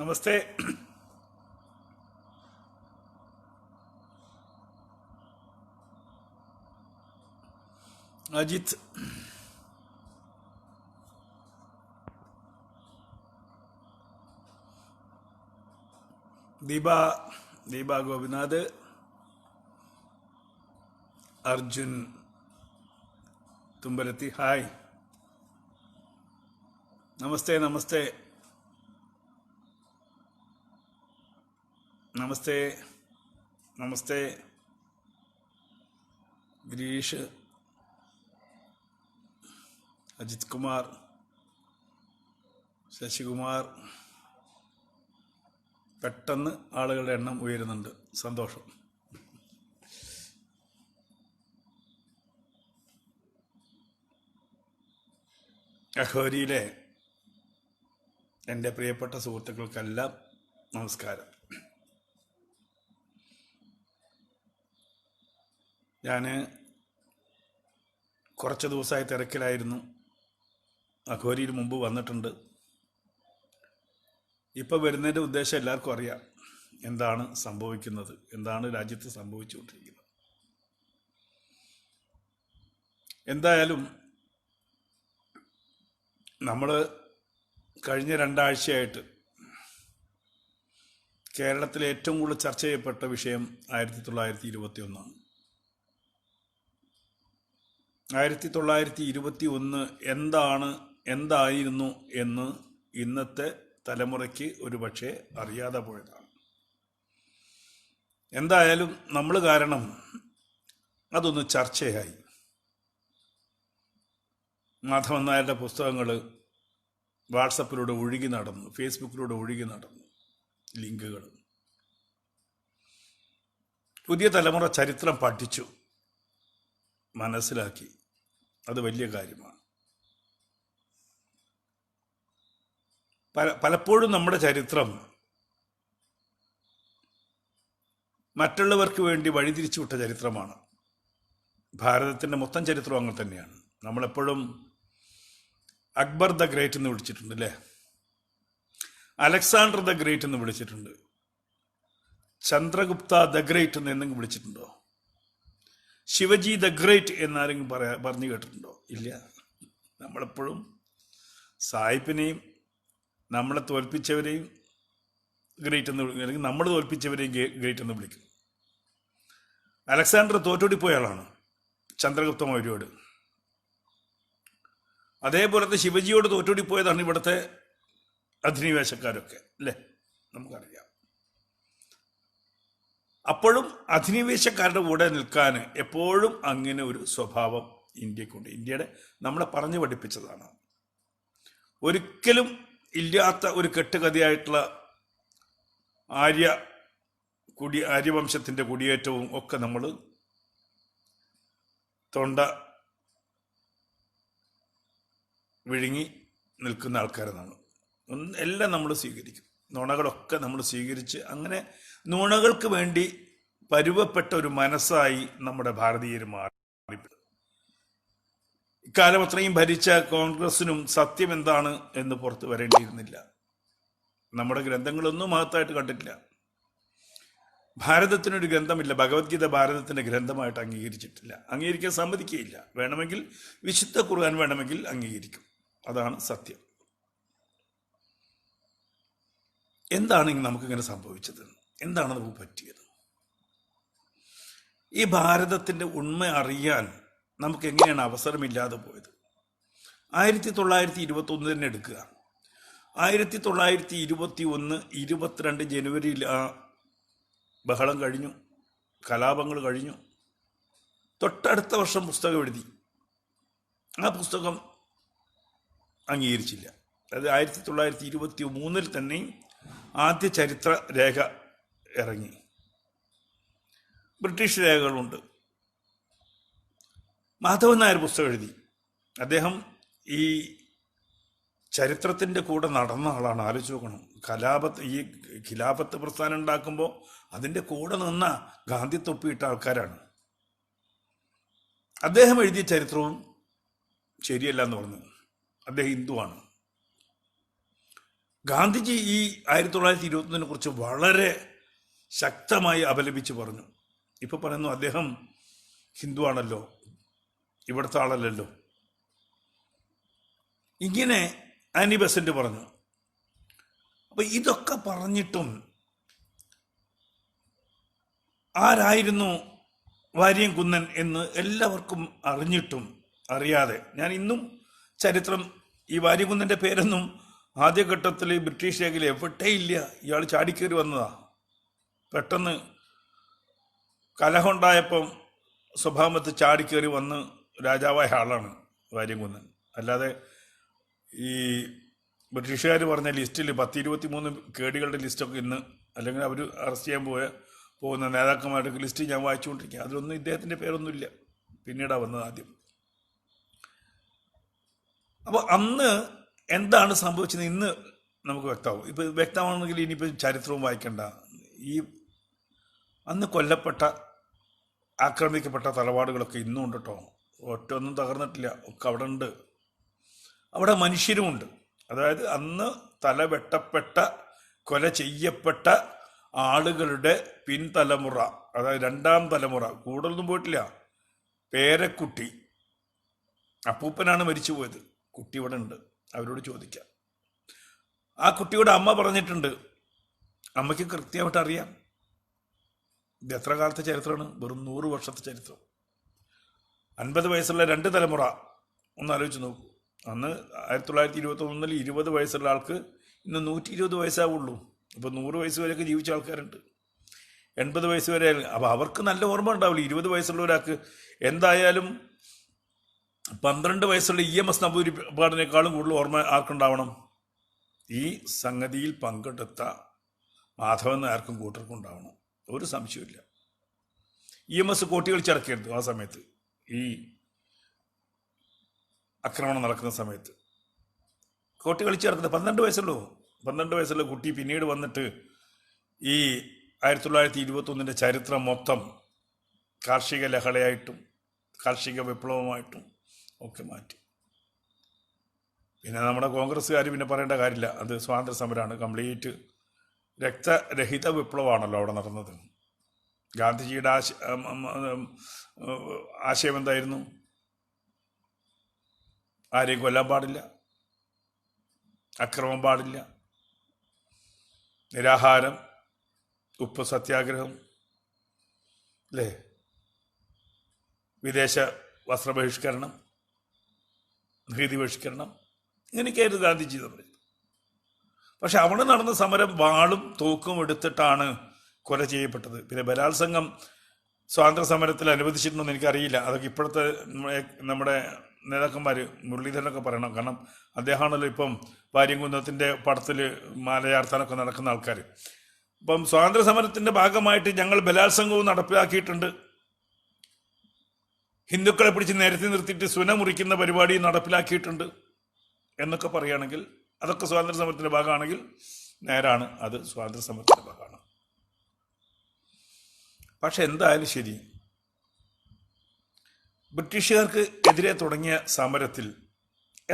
നമസ്തേ. Ajith, Deepa Gopinath, Arjun തുമ്പലത്തി, hi, നമസ്തേ നമസ്തേ നമസ്തേ നമസ്തേ. ഗിരീഷ്, അജിത് കുമാർ, ശശികുമാർ. പെട്ടെന്ന് ആളുകളുടെ എണ്ണം ഉയരുന്നുണ്ട്, സന്തോഷം. അഘോരിയിലെ എൻ്റെ പ്രിയപ്പെട്ട സുഹൃത്തുക്കൾക്കെല്ലാം നമസ്കാരം. ഞാൻ കുറച്ച് ദിവസമായി തിരക്കിലായിരുന്നു. അഘോരിയിൽ മുമ്പ് വന്നിട്ടുണ്ട്. ഇപ്പോൾ വരുന്നതിൻ്റെ ഉദ്ദേശം എല്ലാവർക്കും അറിയാം. എന്താണ് സംഭവിക്കുന്നത്, എന്താണ് രാജ്യത്ത് സംഭവിച്ചുകൊണ്ടിരിക്കുന്നത്. എന്തായാലും നമ്മൾ കഴിഞ്ഞ 2 ആഴ്ചയായിട്ട് കേരളത്തിലെ ഏറ്റവും കൂടുതൽ ചർച്ച ചെയ്യപ്പെട്ട വിഷയം 1921 1921 എന്തായിരുന്നു എന്ന് ഇന്നത്തെ തലമുറയ്ക്ക് ഒരുപക്ഷെ അറിയാതെ പോയതാണ്. എന്തായാലും നമ്മൾ കാരണം അതൊന്ന് ചർച്ചയായി. മാധവൻ നായരുടെ പുസ്തകങ്ങൾ വാട്സപ്പിലൂടെ ഒഴുകി നടന്നു, ഫേസ്ബുക്കിലൂടെ ഒഴുകി നടന്നു, ലിങ്കുകൾ. പുതിയ തലമുറ ചരിത്രം പഠിച്ചു, മനസ്സിലാക്കി. അത് വലിയ കാര്യമാണ്. പലപ്പോഴും നമ്മുടെ ചരിത്രം മറ്റുള്ളവർക്ക് വേണ്ടി വഴിതിരിച്ചു വിട്ട ചരിത്രമാണ്. ഭാരതത്തിൻ്റെ മൊത്തം ചരിത്രം അങ്ങനെ തന്നെയാണ്. നമ്മളെപ്പോഴും അക്ബർ ദ ഗ്രേറ്റ് എന്ന് വിളിച്ചിട്ടുണ്ട്, അല്ലേ? അലക്സാണ്ടർ ദ ഗ്രേറ്റ് എന്ന് വിളിച്ചിട്ടുണ്ട്. ചന്ദ്രഗുപ്ത ദ ഗ്രേറ്റ് എന്ന് എന്തെങ്കിലും വിളിച്ചിട്ടുണ്ടോ? ശിവജി ദ ഗ്രേറ്റ് എന്നാരെങ്കിലും പറഞ്ഞു കേട്ടിട്ടുണ്ടോ? ഇല്ല. നമ്മളെപ്പോഴും സായിപ്പിനെയും നമ്മളെ തോൽപ്പിച്ചവരെയും ഗ്രേറ്റ് എന്ന് വിളിക്കും, അല്ലെങ്കിൽ നമ്മൾ തോൽപ്പിച്ചവരെയും ഗ്രേറ്റ് എന്ന് വിളിക്കും. അലക്സാണ്ടർ തോറ്റോടിപ്പോയ ആളാണ് ചന്ദ്രഗുപ്ത മൗര്യയോട്. അതേപോലത്തെ ശിവജിയോട് തോറ്റോടിപ്പോയതാണ് ഇവിടുത്തെ അധിനിവേശക്കാരൊക്കെ, അല്ലേ? നമുക്കറിയാം. അപ്പോഴും അധിനിവേശക്കാരുടെ കൂടെ നിൽക്കാൻ എപ്പോഴും അങ്ങനെ ഒരു സ്വഭാവം ഇന്ത്യക്കുണ്ട്. ഇന്ത്യയുടെ നമ്മളെ പറഞ്ഞു പഠിപ്പിച്ചതാണ്. ഒരിക്കലും ഇല്ലാത്ത ഒരു കെട്ടുകഥയായിട്ടുള്ള ആര്യവംശത്തിൻ്റെ കുടിയേറ്റവും ഒക്കെ നമ്മൾ തൊണ്ട വിഴുങ്ങി നിൽക്കുന്ന ആൾക്കാരെന്നാണ്. എല്ലാം നമ്മൾ സ്വീകരിക്കും. നുണകളൊക്കെ നമ്മൾ സ്വീകരിച്ച് അങ്ങനെ നുണകൾക്ക് വേണ്ടി പരുവപ്പെട്ട ഒരു മനസ്സായി നമ്മുടെ ഭാരതീയർ മാറി. ഇക്കാലം അത്രയും ഭരിച്ച കോൺഗ്രസിനും സത്യം എന്താണ് എന്ന് പുറത്ത് വരേണ്ടിയിരുന്നില്ല. നമ്മുടെ ഗ്രന്ഥങ്ങളൊന്നും മഹത്തായിട്ട് കണ്ടിട്ടില്ല. ഭാരതത്തിനൊരു ഗ്രന്ഥമില്ല. ഭഗവത്ഗീത ഭാരതത്തിന്റെ ഗ്രന്ഥമായിട്ട് അംഗീകരിച്ചിട്ടില്ല, അംഗീകരിക്കാൻ സമ്മതിക്കുകയില്ല. വേണമെങ്കിൽ വിശുദ്ധ ഖുർആൻ വേണമെങ്കിൽ അംഗീകരിക്കും. അതാണ് സത്യം. എന്താണ് നമുക്കിങ്ങനെ സംഭവിച്ചത്? എന്താണ് നമുക്ക് പറ്റിയത്? ഈ ഭാരതത്തിന്റെ ഉണ്മ അറിയാൻ നമുക്ക് എങ്ങനെയാണ് അവസരമില്ലാതെ പോയത്? 1921 തന്നെ എടുക്കുക. 1921 22 ജനുവരിയിൽ ആ ബഹളം കഴിഞ്ഞു, കലാപങ്ങൾ കഴിഞ്ഞു. തൊട്ടടുത്ത വർഷം പുസ്തകം എഴുതി. ആ പുസ്തകം അംഗീകരിച്ചില്ല. അത് 1923 തന്നെ ആദ്യ ചരിത്ര രേഖ ഇറങ്ങി. ബ്രിട്ടീഷ് രേഖകളുണ്ട്. മാധവൻ നായർ പുസ്തകം എഴുതി. അദ്ദേഹം ഈ ചരിത്രത്തിൻ്റെ കൂടെ നടന്ന ആളാണ്. ആലോചിച്ച് നോക്കണം. ഈ ഖിലാഫത്ത് പ്രസ്ഥാനം ഉണ്ടാക്കുമ്പോൾ അതിൻ്റെ കൂടെ നിന്ന ഗാന്ധി തൊപ്പിയിട്ട ആൾക്കാരാണ്. അദ്ദേഹം എഴുതിയ ചരിത്രവും ശരിയല്ല എന്ന് പറഞ്ഞു. അദ്ദേഹം ഹിന്ദുവാണ്. ഗാന്ധിജി ഈ 1921 കുറിച്ച് വളരെ ശക്തമായി അപലപിച്ച് പറഞ്ഞു. ഇപ്പൊ പറയുന്നു അദ്ദേഹം ഹിന്ദു ആണല്ലോ, ഇവിടുത്തെ ആളല്ലല്ലോ. ഇങ്ങനെ ആനി ബെസന്റ് പറഞ്ഞു. അപ്പൊ ഇതൊക്കെ പറഞ്ഞിട്ടും ആരായിരുന്നു വാര്യംകുന്നൻ എന്ന് എല്ലാവർക്കും അറിഞ്ഞിട്ടും അറിയാതെ, ഞാൻ ഇന്നും ചരിത്രം ഈ വാര്യംകുന്നന്റെ പേരൊന്നും ആദ്യഘട്ടത്തിൽ ബ്രിട്ടീഷ് രേഖയിൽ എവിടെയില്ല. ഇയാൾ ചാടിക്കേറി വന്നതാ. പെട്ടെന്ന് കലഹമുണ്ടായപ്പം സ്വഭാവത്ത് ചാടിക്കേറി വന്ന് രാജാവായ ആളാണ് വാര്യംകുന്നൻ. അല്ലാതെ ഈ ബ്രിട്ടീഷുകാർ പറഞ്ഞ ലിസ്റ്റിൽ 10-23 കേടികളുടെ ലിസ്റ്റൊക്കെ ഇന്ന്, അല്ലെങ്കിൽ അവർ അറസ്റ്റ് ചെയ്യാൻ പോകുന്ന നേതാക്കന്മാരുടെ ലിസ്റ്റ് ഞാൻ വായിച്ചുകൊണ്ടിരിക്കുക. അതിലൊന്നും ഇദ്ദേഹത്തിൻ്റെ പേരൊന്നുമില്ല. പിന്നീടാണ് വന്നത് ആദ്യം. അപ്പോൾ അന്ന് എന്താണ് സംഭവിച്ചത് ഇന്ന് നമുക്ക് വ്യക്തമാവും. ഇപ്പം വ്യക്തമാണെങ്കിൽ ഇനിയിപ്പോൾ ചരിത്രവും വായിക്കണ്ട. ഈ അന്ന് കൊല്ലപ്പെട്ട ആക്രമിക്കപ്പെട്ട തറവാടുകളൊക്കെ ഇന്നും ഉണ്ട് കേട്ടോ. ഒറ്റൊന്നും തകർന്നിട്ടില്ല, ഒക്കെ അവിടെ ഉണ്ട്. അവിടെ മനുഷ്യരുമുണ്ട്. അതായത് അന്ന് തലവെട്ടപ്പെട്ട കൊല ചെയ്യപ്പെട്ട ആളുകളുടെ പിൻതലമുറ, അതായത് 2ാം തലമുറ, കൂടുതലൊന്നും പോയിട്ടില്ല. പേരക്കുട്ടി, അപ്പൂപ്പനാണ് മരിച്ചു പോയത്. കുട്ടി ഇവിടെ ഉണ്ട്, അവരോട് ചോദിക്കാം. ആ കുട്ടിയുടെ അമ്മ പറഞ്ഞിട്ടുണ്ട്, അമ്മയ്ക്ക് കൃത്യമായിട്ട് അറിയാം. ഇത് എത്ര കാലത്തെ ചരിത്രമാണ്? വെറും 100 വർഷത്തെ ചരിത്രം. 50 വയസ്സുള്ള 2 തലമുറ ഒന്ന് ആലോചിച്ച് നോക്കൂ. അന്ന് 1921 20 വയസ്സുള്ള ആൾക്ക് ഇന്ന് 120 വയസ്സാവുള്ളൂ. ഇപ്പോൾ 100 വയസ്സ് വരെയൊക്കെ ജീവിച്ച ആൾക്കാരുണ്ട്, 80 വയസ്സ് വരെ. അപ്പോൾ അവർക്ക് നല്ല ഓർമ്മ ഉണ്ടാവില്ല. 20 വയസ്സുള്ള ഒരാൾക്ക് എന്തായാലും 12 വയസ്സുള്ള EMS നമ്പൂതിരിപ്പാടിനേക്കാളും കൂടുതൽ ഓർമ്മ ആർക്കുണ്ടാവണം? ഈ സംഗതിയിൽ പങ്കെടുത്ത മാധവൻ നായർക്കും കൂട്ടർക്കും ഉണ്ടാവണം. ഒരു സംശയമില്ല. EMS കോട്ടി കളിച്ചിറക്കിയിരുന്നു ആ സമയത്ത്, ഈ ആക്രമണം നടക്കുന്ന സമയത്ത്. കോട്ടി കളിച്ചിറക്കുന്നത് 12 വയസ്സുള്ളൂ. 12 വയസ്സുള്ള കുട്ടി പിന്നീട് വന്നിട്ട് ഈ 1921 ചരിത്രം മൊത്തം കാർഷിക ലഹളയായിട്ടും കാർഷിക വിപ്ലവമായിട്ടും ഒക്കെ മാറ്റി. പിന്നെ നമ്മുടെ കോൺഗ്രസ്സുകാർ പിന്നെ പറയേണ്ട കാര്യമില്ല, അത് സ്വാതന്ത്ര്യ സമരമാണ്. കംപ്ലീറ്റ് രക്തരഹിത വിപ്ലവമാണല്ലോ അവിടെ നടന്നത്. ഗാന്ധിജിയുടെ ആശയം എന്തായിരുന്നു? ആരെയും കൊല്ലാൻ പാടില്ല, അക്രമം പാടില്ല, നിരാഹാരം, ഉപ്പ് സത്യാഗ്രഹം, അല്ലേ, വിദേശ വസ്ത്രബഹിഷ്കരണം, നീതി ബഹിഷ്കരണം, ഇങ്ങനെയൊക്കെയായിരുന്നു ഗാന്ധിജി പറഞ്ഞത്. പക്ഷെ അവിടെ നടന്ന സമരം വാളും തോക്കും എടുത്തിട്ടാണ് കൊല ചെയ്യപ്പെട്ടത്. പിന്നെ ബലാത്സംഗം സ്വാതന്ത്ര്യ സമരത്തിൽ അനുവദിച്ചിട്ടുണ്ടെന്ന് എനിക്കറിയില്ല. അതൊക്കെ ഇപ്പോഴത്തെ നമ്മുടെ നേതാക്കന്മാർ മുരളീധരനൊക്കെ പറയണം. കാരണം അദ്ദേഹമാണല്ലോ ഇപ്പം വാര്യംകുന്നത്തിൻ്റെ പടത്തിൽ മാലയാർത്താനൊക്കെ നടക്കുന്ന ആൾക്കാർ. അപ്പം സ്വാതന്ത്ര്യ സമരത്തിൻ്റെ ഭാഗമായിട്ട് ഞങ്ങൾ ബലാത്സംഗവും നടപ്പിലാക്കിയിട്ടുണ്ട്, ഹിന്ദുക്കളെ പിടിച്ച് നിരത്തി നിർത്തിയിട്ട് സുന മുറിക്കുന്ന പരിപാടി നടപ്പിലാക്കിയിട്ടുണ്ട് എന്നൊക്കെ പറയുകയാണെങ്കിൽ അതൊക്കെ സ്വാതന്ത്ര്യ സമരത്തിൻ്റെ ഭാഗമാണെങ്കിൽ നേരാണ്, അത് സ്വാതന്ത്ര്യ സമരത്തിൻ്റെ ഭാഗമാണ്. പക്ഷെ എന്തായാലും ശരി, ബ്രിട്ടീഷുകാർക്ക് എതിരെ തുടങ്ങിയ സമരത്തിൽ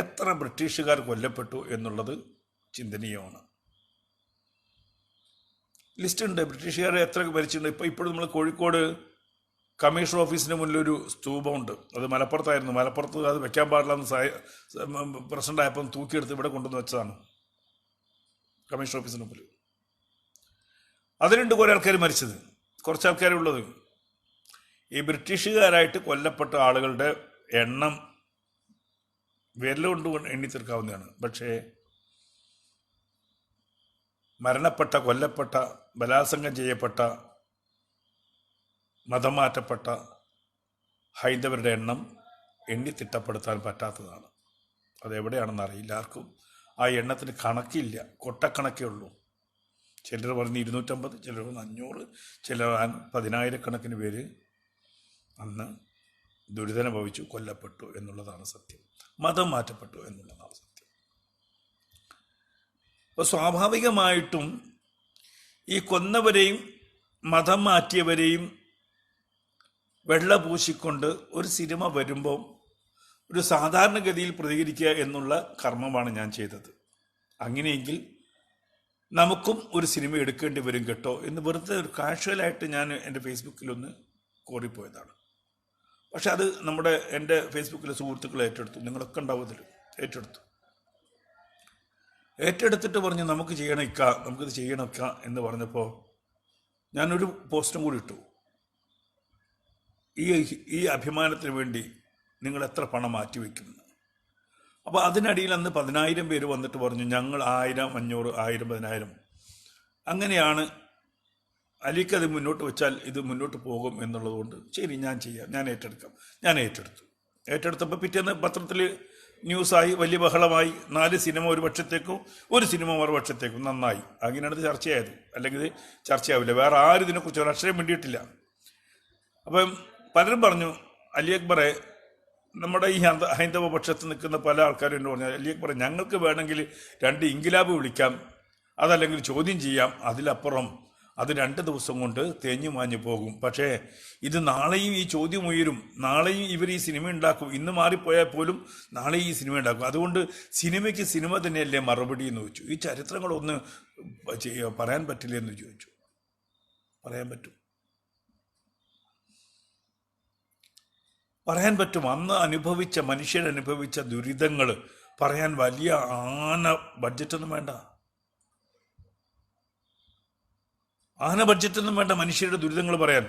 എത്ര ബ്രിട്ടീഷുകാർ കൊല്ലപ്പെട്ടു എന്നുള്ളത് ചിന്തനീയമാണ്. ലിസ്റ്റ് ഉണ്ട്, ബ്രിട്ടീഷുകാർ എത്ര ഭരിച്ചിട്ടുണ്ട്. ഇപ്പോഴും നമ്മൾ കോഴിക്കോട് കമ്മീഷണർ ഓഫീസിന് മുന്നിലൊരു സ്തൂപമുണ്ട്. അത് മലപ്പുറത്തായിരുന്നു. മലപ്പുറത്ത് അത് വെക്കാൻ പാടില്ലെന്ന് പ്രസിഡൻ്റായപ്പം തൂക്കിയെടുത്ത് ഇവിടെ കൊണ്ടുവന്ന് വെച്ചതാണ് കമ്മീഷണർ ഓഫീസിന് മുമ്പിൽ. അതിലുണ്ട് കുറേ ആൾക്കാർ മരിച്ചത്, കുറച്ച് ആൾക്കാരുള്ളത്. ഈ ബ്രിട്ടീഷുകാരായിട്ട് കൊല്ലപ്പെട്ട ആളുകളുടെ എണ്ണം വിരലുകൊണ്ട് എണ്ണി തീർക്കാവുന്നതാണ്. പക്ഷേ മരണപ്പെട്ട, കൊല്ലപ്പെട്ട, ബലാത്സംഗം ചെയ്യപ്പെട്ട, മതം മാറ്റപ്പെട്ട ഹൈന്ദവരുടെ എണ്ണം എണ്ണി തിട്ടപ്പെടുത്താൻ പറ്റാത്തതാണ്. അതെവിടെയാണെന്ന് അറിയില്ല ആർക്കും. ആ എണ്ണത്തിന് കണക്കില്ല, കൊട്ടക്കണക്കേ ഉള്ളൂ. ചിലർ പറഞ്ഞ് 250, ചിലർ പറഞ്ഞ് 500, ചിലർ 10,000 പേര് അന്ന് ദുരിതമനുഭവിച്ചു, കൊല്ലപ്പെട്ടു എന്നുള്ളതാണ് സത്യം. മതം മാറ്റപ്പെട്ടു എന്നുള്ളതാണ് സത്യം. അപ്പോൾ സ്വാഭാവികമായിട്ടും ഈ കൊന്നവരെയും മതം മാറ്റിയവരെയും വെള്ള പൂശിക്കൊണ്ട് ഒരു സിനിമ വരുമ്പോൾ ഒരു സാധാരണഗതിയിൽ പ്രതികരിക്കുക എന്നുള്ള കർമ്മമാണ് ഞാൻ ചെയ്തത്. അങ്ങനെയെങ്കിൽ നമുക്കും ഒരു സിനിമ എടുക്കേണ്ടി വരും കേട്ടോ എന്ന് വെറുതെ ഒരു കാഷ്വലായിട്ട് ഞാൻ എൻ്റെ ഫേസ്ബുക്കിലൊന്ന് കോറിപ്പോയതാണ്. പക്ഷെ അത് എൻ്റെ ഫേസ്ബുക്കിലെ സുഹൃത്തുക്കൾ ഏറ്റെടുത്തു. നിങ്ങളൊക്കെ ഉണ്ടാവുന്നതിൽ ഏറ്റെടുത്തിട്ട് പറഞ്ഞ് നമുക്കിത് ചെയ്യണക്ക എന്ന് പറഞ്ഞപ്പോൾ ഞാനൊരു പോസ്റ്റും കൂടി ഇട്ടു. ഈ അഭിമാനത്തിന് വേണ്ടി നിങ്ങൾ എത്ര പണം മാറ്റിവെക്കുമെന്ന്. അപ്പോൾ അതിനടിയിൽ അന്ന് 10,000 പേര് വന്നിട്ട് പറഞ്ഞു ഞങ്ങൾ 1000, 500, 1000, 10,000 അങ്ങനെയാണ് അലിക്കത് മുന്നോട്ട് വെച്ചാൽ ഇത് മുന്നോട്ട് പോകും എന്നുള്ളത് കൊണ്ട് ശരി ഞാൻ ചെയ്യാം, ഞാൻ ഏറ്റെടുത്തപ്പോൾ പിറ്റേന്ന് പത്രത്തിൽ ന്യൂസായി, വലിയ ബഹളമായി. 4 സിനിമ ഒരു പക്ഷത്തേക്കും 1 സിനിമ മറുപക്ഷത്തേക്കും. നന്നായി. അങ്ങനെയാണ് ഇത് ചർച്ചയായത്. അല്ലെങ്കിൽ ഇത് ചർച്ചയാവില്ല. വേറെ ആരും ഇതിനെക്കുറിച്ച് ഒരു അക്ഷരം വേണ്ടിയിട്ടില്ല. അപ്പം പലരും പറഞ്ഞു അലി അക്ബറെ, നമ്മുടെ ഈ ഹൈന്ദവ പക്ഷത്ത് നിൽക്കുന്ന പല ആൾക്കാരും എന്ന് പറഞ്ഞാൽ അലി അക്ബറെ ഞങ്ങൾക്ക് വേണമെങ്കിൽ 2 ഇൻകിലാബ് വിളിക്കാം, അതല്ലെങ്കിൽ ചോദ്യം ചെയ്യാം, അതിലപ്പുറം അത് 2 ദിവസം കൊണ്ട് തേഞ്ഞു മാഞ്ഞു പോകും. പക്ഷേ ഇത് നാളെയും ഈ ചോദ്യം ഉയരും, നാളെയും ഇവർ ഈ സിനിമ ഉണ്ടാക്കും. ഇന്ന് മാറിപ്പോയാൽ പോലും നാളെ ഈ സിനിമ ഉണ്ടാക്കും. അതുകൊണ്ട് സിനിമയ്ക്ക് സിനിമ തന്നെയല്ലേ മറുപടി എന്ന് ചോദിച്ചു. ഈ ചരിത്രങ്ങളൊന്ന് പറയാൻ പറ്റില്ല എന്ന് ചോദിച്ചു. പറയാൻ പറ്റും. അന്ന് മനുഷ്യരനുഭവിച്ച ദുരിതങ്ങൾ പറയാൻ വലിയ ബഡ്ജറ്റൊന്നും വേണ്ട. ബഡ്ജറ്റൊന്നും വേണ്ട മനുഷ്യരുടെ ദുരിതങ്ങൾ പറയാൻ.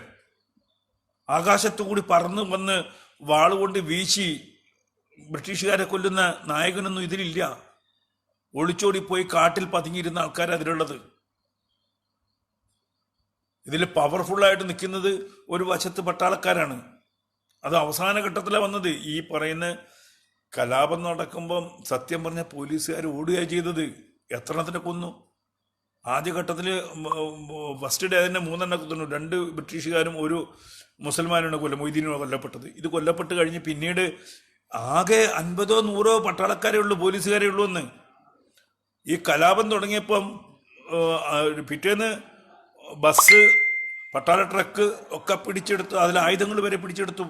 ആകാശത്തു കൂടി പറന്നു വന്ന് വാളുകൊണ്ട് വീശി ബ്രിട്ടീഷുകാരെ കൊല്ലുന്ന നായകനൊന്നും ഇതിലില്ല. ഒളിച്ചോടിപ്പോയി കാട്ടിൽ പതുങ്ങിയിരുന്ന ആൾക്കാർ അതിലുള്ളത്. ഇതിൽ പവർഫുള്ളായിട്ട് നിൽക്കുന്നത് ഒരു വശത്ത് പട്ടാളക്കാരാണ്. അത് അവസാന ഘട്ടത്തിലാണ് വന്നത്. ഈ പറയുന്ന കലാപം നടക്കുമ്പം സത്യം പറഞ്ഞ പോലീസുകാർ ഓടുകയാണ് ചെയ്തത്. എത്രണ്ണത്തിനെ കൊന്നു? ആദ്യഘട്ടത്തിൽ ഫസ്റ്റ് ഡേ തന്നെ 3 കൊന്നു. 2 ബ്രിട്ടീഷുകാരും 1 മുസൽമാനാണ് മൊയ്തീനുമാണ് കൊല്ലപ്പെട്ടത്. ഇത് കൊല്ലപ്പെട്ട് കഴിഞ്ഞ് പിന്നീട് ആകെ 50 or 100 പട്ടാളക്കാരേ ഉള്ളൂ, പോലീസുകാരേ ഉള്ളൂ എന്ന്. ഈ കലാപം തുടങ്ങിയപ്പം പിറ്റേന്ന് ബസ്, പട്ടാള ട്രക്ക് ഒക്കെ പിടിച്ചെടുത്തു. അതിൽ ആയുധങ്ങൾ വരെ പിടിച്ചെടുത്തു.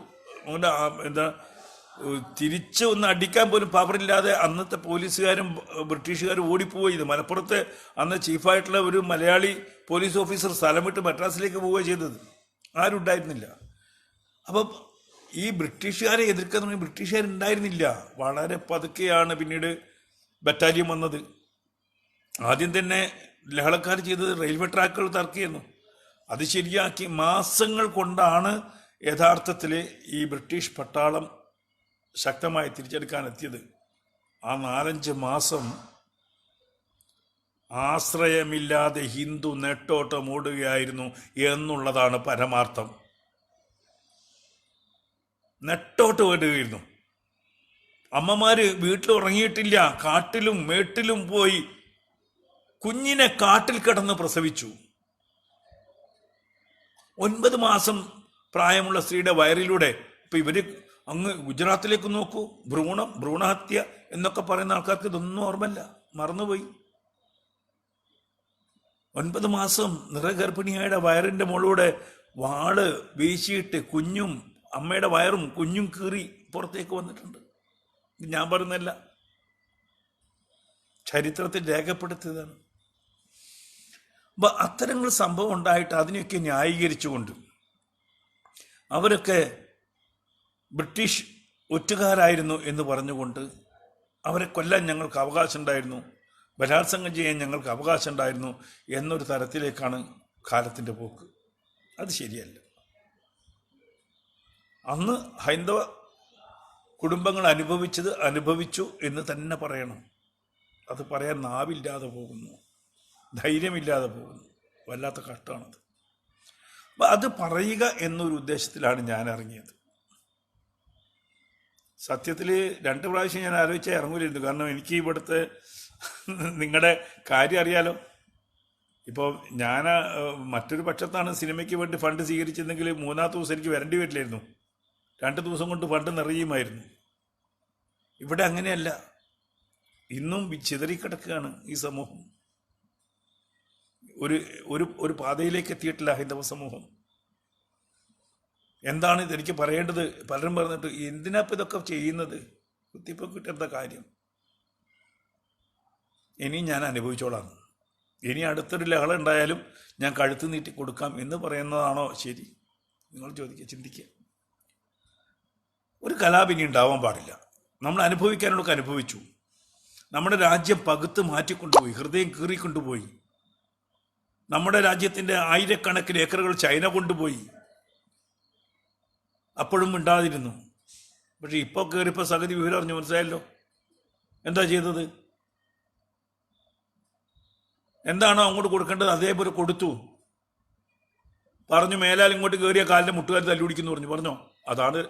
തിരിച്ച് ഒന്ന് അടിക്കാൻ പോലും പവറില്ലാതെ അന്നത്തെ പോലീസുകാരും ബ്രിട്ടീഷുകാരും ഓടിപ്പോവുക ചെയ്തു. മലപ്പുറത്ത് അന്ന് ചീഫായിട്ടുള്ള ഒരു മലയാളി പോലീസ് ഓഫീസർ സ്ഥലം വിട്ട് മദ്രാസിലേക്ക് പോവുക ചെയ്തത്. ആരും ഉണ്ടായിരുന്നില്ല. അപ്പം ഈ ബ്രിട്ടീഷുകാരെ എതിർക്കാൻ തുടങ്ങി ബ്രിട്ടീഷുകാരുണ്ടായിരുന്നില്ല. വളരെ പതുക്കെയാണ് പിന്നീട് ബറ്റാലിയൻ വന്നത്. ആദ്യം തന്നെ ലഹളക്കാർ ചെയ്തത് റെയിൽവേ ട്രാക്കുകൾ തർക്കിയെന്നു. അത് ശരിയാക്കി മാസങ്ങൾ കൊണ്ടാണ് യഥാർത്ഥത്തിൽ ഈ ബ്രിട്ടീഷ് പട്ടാളം ശക്തമായി തിരിച്ചെടുക്കാനെത്തിയത്. ആ 4-5 മാസം ആശ്രയമില്ലാതെ ഹിന്ദു നെട്ടോട്ടം ഓടുകയായിരുന്നു എന്നുള്ളതാണ് പരമാർത്ഥം. നെട്ടോട്ട് ഓടുകയായിരുന്നു. അമ്മമാര് വീട്ടിൽ ഉറങ്ങിയിട്ടില്ല, കാട്ടിലും മേട്ടിലും പോയി കുഞ്ഞിനെ കാട്ടിൽ കിടന്ന് പ്രസവിച്ചു. 9 മാസം പ്രായമുള്ള സ്ത്രീയുടെ വയറിലൂടെ. ഇപ്പൊ ഇവര് അങ്ങ് ഗുജറാത്തിലേക്ക് നോക്കൂ, ഭ്രൂണഹത്യ എന്നൊക്കെ പറയുന്ന ആൾക്കാർക്ക് ഇതൊന്നും ഓർമ്മല്ല, മറന്നുപോയി. 9 മാസം നിറഗർഭിണിയായുടെ വയറിന്റെ മുകളിലൂടെ വാള് വീശിയിട്ട് അമ്മയുടെ വയറും കുഞ്ഞും കീറി പുറത്തേക്ക് വന്നിട്ടുണ്ട്. ഞാൻ പറയുന്നല്ല, ചരിത്രത്തിൽ രേഖപ്പെടുത്തിയതാണ്. അപ്പൊ അത്തരങ്ങൾ സംഭവം ഉണ്ടായിട്ട് അതിനെയൊക്കെ ന്യായീകരിച്ചുകൊണ്ട് അവരൊക്കെ ബ്രിട്ടീഷ് ഒറ്റുകാരായിരുന്നു എന്ന് പറഞ്ഞുകൊണ്ട് അവരെ കൊല്ലാൻ ഞങ്ങൾക്ക് അവകാശം ഉണ്ടായിരുന്നു, ബലാത്സംഗം ചെയ്യാൻ ഞങ്ങൾക്ക് അവകാശം ഉണ്ടായിരുന്നു എന്നൊരു തരത്തിലേക്കാണ് കാലത്തിൻ്റെ പോക്ക്. അത് ശരിയല്ല. അന്ന് ഹൈന്ദവ കുടുംബങ്ങൾ അനുഭവിച്ചു എന്ന് തന്നെ പറയണം. അത് പറയാൻ നാവില്ലാതെ പോകുന്നു, ധൈര്യമില്ലാതെ പോകുന്നു. വല്ലാത്ത കഷ്ടമാണത്. അപ്പം അത് പറയുക എന്നൊരു ഉദ്ദേശത്തിലാണ് ഞാൻ ഇറങ്ങിയത്. സത്യത്തിൽ 2 പ്രാവശ്യം ഞാൻ ആലോചിച്ചാൽ ഇറങ്ങൂലായിരുന്നു. കാരണം എനിക്ക് ഇവിടുത്തെ നിങ്ങളുടെ കാര്യം അറിയാലോ. ഇപ്പോൾ ഞാൻ മറ്റൊരു പക്ഷത്താണ് സിനിമയ്ക്ക് വേണ്ടി ഫണ്ട് സ്വീകരിച്ചതെങ്കിൽ 3-ാമത്തെ ദിവസം എനിക്ക് വരേണ്ടി വരില്ലായിരുന്നു. 2 ദിവസം കൊണ്ട് ഫണ്ട് നിറയുമായിരുന്നു. ഇവിടെ അങ്ങനെയല്ല. ഇന്നും ചിതറിക്കിടക്കുകയാണ് ഈ സമൂഹം. ഒരു പാതയിലേക്ക് എത്തിയിട്ടില്ല ഹൈന്ദവ സമൂഹം. എന്താണ് ഇതെനിക്ക് പറയേണ്ടത്? പലരും പറഞ്ഞിട്ട് എന്തിനാപ്പം ഇതൊക്കെ ചെയ്യുന്നത്, കുത്തിപ്പൊക്കിട്ട് എന്താ കാര്യം? ഇനി ഞാൻ അനുഭവിച്ചോളാം. ഇനി അടുത്തൊരു ലഹള ഉണ്ടായാലും ഞാൻ കഴുത്ത് നീട്ടി കൊടുക്കാം എന്ന് പറയുന്നതാണോ ശരി? നിങ്ങൾ ചോദിക്കുക, ചിന്തിക്കുക. ഒരു കലാപം ഇനി ഉണ്ടാവാൻ പാടില്ല. നമ്മൾ അനുഭവിക്കാനുള്ളതൊക്കെ അനുഭവിച്ചു. നമ്മുടെ രാജ്യം പകുത്ത് മാറ്റിക്കൊണ്ടുപോയി, ഹൃദയം കീറിക്കൊണ്ടുപോയി. നമ്മുടെ രാജ്യത്തിൻ്റെ ആയിരക്കണക്കിന് ഏക്കറുകൾ ചൈന കൊണ്ടുപോയി. അപ്പോഴും മിണ്ടാതിരുന്നു. പക്ഷെ ഇപ്പോൾ കയറിയപ്പോൾ സഗതി വിവരം അറിഞ്ഞു, മനസ്സിലായല്ലോ. എന്താ ചെയ്തത്? എന്താണോ അങ്ങോട്ട് കൊടുക്കേണ്ടത് അതേപോലെ കൊടുത്തു. പറഞ്ഞു മേലാൽ ഇങ്ങോട്ട് കയറിയ കാലിൻ്റെ മുട്ടുകാർ തല്ലുപിടിക്കുന്നു പറഞ്ഞോ. അതാണ്,